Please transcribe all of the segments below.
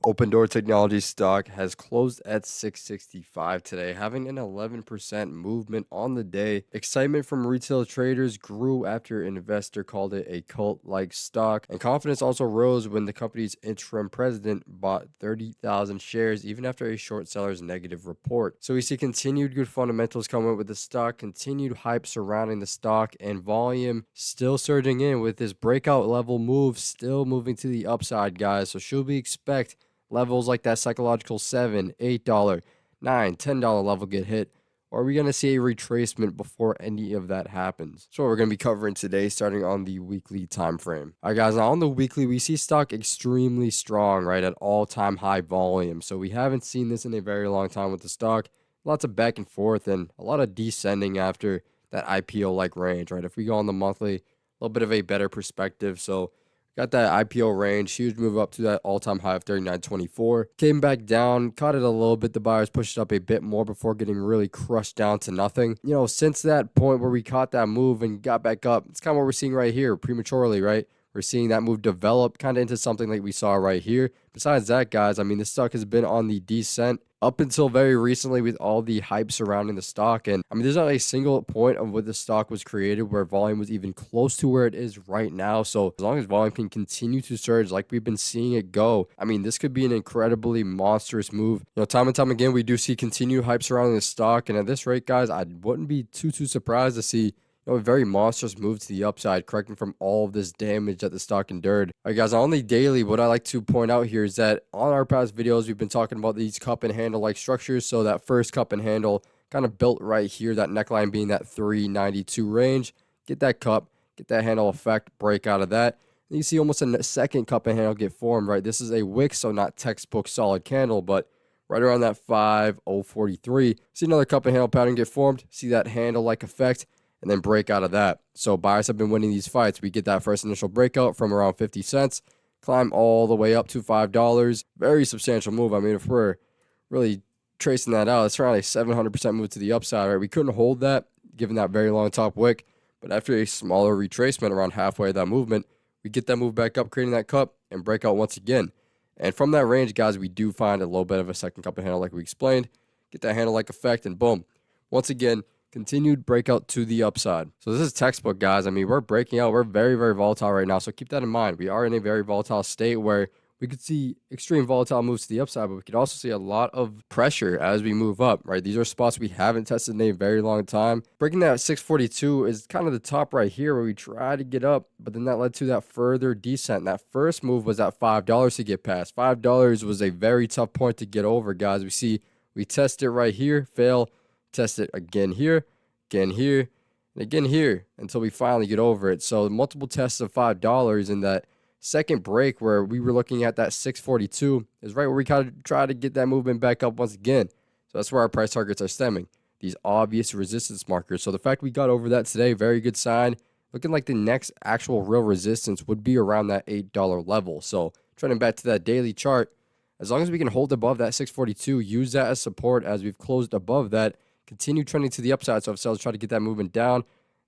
Opendoor Technologies stock has closed at 665 today, having an 11% movement on the day. Excitement from retail traders grew after an investor called it a cult-like stock, and confidence also rose when the company's interim president bought 30,000 shares even after a short seller's negative report. So we see continued good fundamentals coming with the stock, continued hype surrounding the stock, and volume still surging in with this breakout level move still moving to the upside, guys. So should we expect levels like that psychological $7, $8, $9, $10 level get hit? Or are we going to see a retracement before any of that happens? So we're going to be covering today, starting on the weekly time frame. All right, guys, now on the weekly, we see stock extremely strong, right, at all-time high volume. So we haven't seen this in a very long time with the stock. Lots of back and forth and a lot of descending after that IPO-like range, right? If we go on the monthly, a little bit of a better perspective. So got that IPO range, huge move up to that all-time high of 39.24. Came back down, caught it a little bit. The buyers pushed it up a bit more before getting really crushed down to nothing. You know, since that point where we caught that move and got back up, it's kind of what we're seeing right here prematurely, right? We're seeing that move develop kind of into something like we saw right here. Besides that, guys, I mean, this stock has been on the descent up until very recently with all the hype surrounding the stock. And I mean, there's not a single point of when the stock was created where volume was even close to where it is right now. So as long as volume can continue to surge like we've been seeing it go, I mean, this could be an incredibly monstrous move. You know, time and time again, we do see continued hype surrounding the stock. And at this rate, guys, I wouldn't be too surprised to see a very monstrous move to the upside, correcting from all of this damage that the stock endured. All right, guys, on the daily, what I like to point out here is that on our past videos, we've been talking about these cup and handle like structures. So that first cup and handle kind of built right here, that neckline being that 392 range. Get that cup, get that handle effect, break out of that. And you see almost a second cup and handle get formed, right? This is a wick, so not textbook solid candle, but right around that 5043. See another cup and handle pattern get formed. See that handle like effect, and then break out of that. So buyers have been winning these fights. We get that first initial breakout from around 50 cents, climb all the way up to $5. Very substantial move. I mean, if we're really tracing that out, it's around a 700% move to the upside, right? We couldn't hold that given that very long top wick, but after a smaller retracement around halfway of that movement, we get that move back up, creating that cup and breakout once again. And from that range, guys, we do find a little bit of a second cup and handle like we explained. Get that handle like effect, and boom. Once again, continued breakout to the upside. So this is textbook, guys. I mean, we're breaking out. We're very volatile right now. So keep that in mind. We are in a very volatile state where we could see extreme volatile moves to the upside, but we could also see a lot of pressure as we move up, right? These are spots we haven't tested in a very long time. Breaking that 642 is kind of the top right here where we try to get up, but then that led to that further descent. That first move was at $5 to get past. $5 was a very tough point to get over, guys. We test it right here, fail, test it again here, and again here until we finally get over it. So multiple tests of $5 in that second break where we were looking at that 642 is right where we kind of try to get that movement back up once again. So that's where our price targets are stemming, these obvious resistance markers. So the fact we got over that today, very good sign. Looking like the next actual real resistance would be around that $8 level. So trending back to that daily chart, as long as we can hold above that 642, use that as support as we've closed above that, continue trending to the upside. So if sellers try to get that movement down,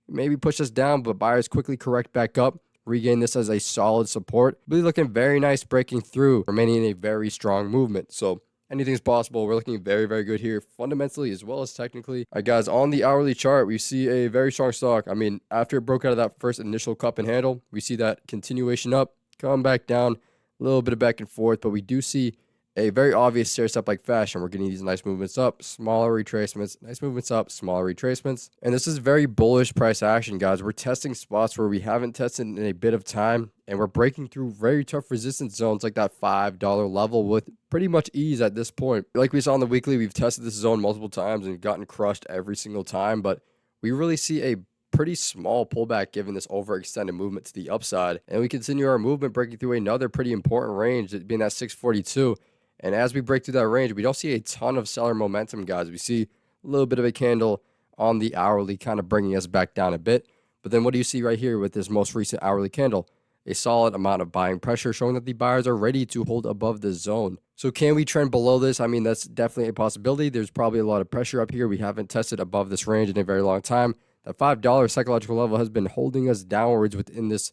maybe push us down, but buyers quickly correct back up, regain this as a solid support. Really looking very nice, breaking through, remaining in a very strong movement. So anything's possible. We're looking very good here, fundamentally as well as technically. All right, guys, on the hourly chart, we see a very strong stock. I mean, after it broke out of that first initial cup and handle, we see that continuation up, come back down, a little bit of back and forth, but we do see a very obvious stair-step like fashion. We're getting these nice movements up, smaller retracements, nice movements up, smaller retracements. And this is very bullish price action, guys. We're testing spots where we haven't tested in a bit of time, and we're breaking through very tough resistance zones like that $5 level with pretty much ease at this point. Like we saw on the weekly, we've tested this zone multiple times and gotten crushed every single time, but we really see a pretty small pullback given this overextended movement to the upside. And we continue our movement breaking through another pretty important range, being that 642. And as we break through that range, we don't see a ton of seller momentum, guys. We see a little bit of a candle on the hourly kind of bringing us back down a bit. But then what do you see right here with this most recent hourly candle? A solid amount of buying pressure showing that the buyers are ready to hold above the zone. So can we trend below this? I mean, that's definitely a possibility. There's probably a lot of pressure up here. We haven't tested above this range in a very long time. That $5 psychological level has been holding us downwards within this,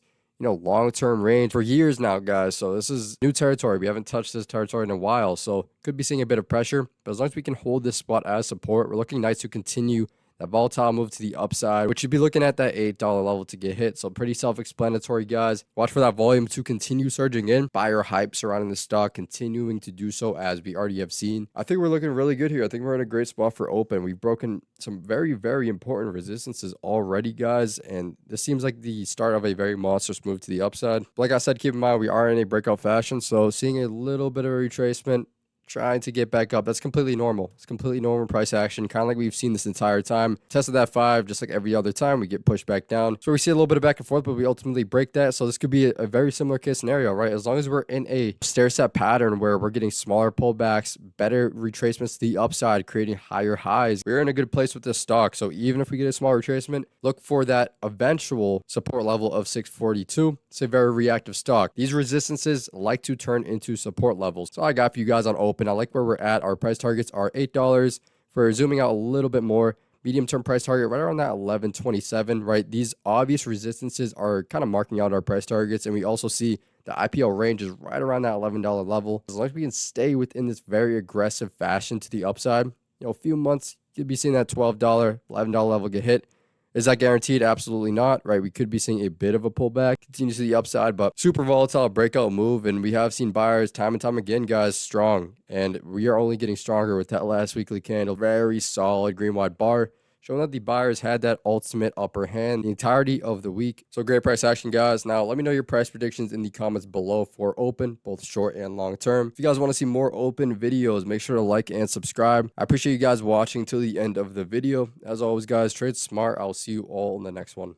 long-term range for years now, guys. So this is new territory. We haven't touched this territory in a while, so could be seeing a bit of pressure. But as long as we can hold this spot as support, we're looking nice to continue that volatile move to the upside, which should be looking at that $8 level to get hit. So pretty self-explanatory, guys. Watch for that volume to continue surging in. Buyer hype surrounding the stock continuing to do so, as we already have seen. I think we're looking really good here. I think we're in a great spot for open. We've broken some very, very important resistances already, guys, and this seems like the start of a very monstrous move to the upside. Like I said, keep in mind we are in a breakout fashion, so seeing a little bit of a retracement, trying to get back up. That's completely normal. It's completely normal price action, kind of like we've seen this entire time. Tested that 5, just like every other time, we get pushed back down. So we see a little bit of back and forth, but we ultimately break that. So this could be a very similar case scenario, right? As long as we're in a stair step pattern where we're getting smaller pullbacks, better retracements to the upside, creating higher highs, we're in a good place with this stock. So even if we get a small retracement, look for that eventual support level of 642. It's a very reactive stock. These resistances like to turn into support levels. So I got for you guys on open. I like where we're at. Our price targets are $8. For zooming out a little bit more, medium-term price target right around that 11.27, right? These obvious resistances are kind of marking out our price targets, and we also see the IPO range is right around that $11 level. As long as we can stay within this very aggressive fashion to the upside, a few months, you could be seeing that $12, $11 level get hit. Is that guaranteed? Absolutely not, right? We could be seeing a bit of a pullback, continue to the upside, but super volatile breakout move. And we have seen buyers time and time again, guys, strong. And we are only getting stronger with that last weekly candle. Very solid green wide bar, showing that the buyers had that ultimate upper hand the entirety of the week. So great price action, guys. Now, let me know your price predictions in the comments below for open, both short and long term. If you guys want to see more open videos, make sure to like and subscribe. I appreciate you guys watching till the end of the video. As always, guys, trade smart. I'll see you all in the next one.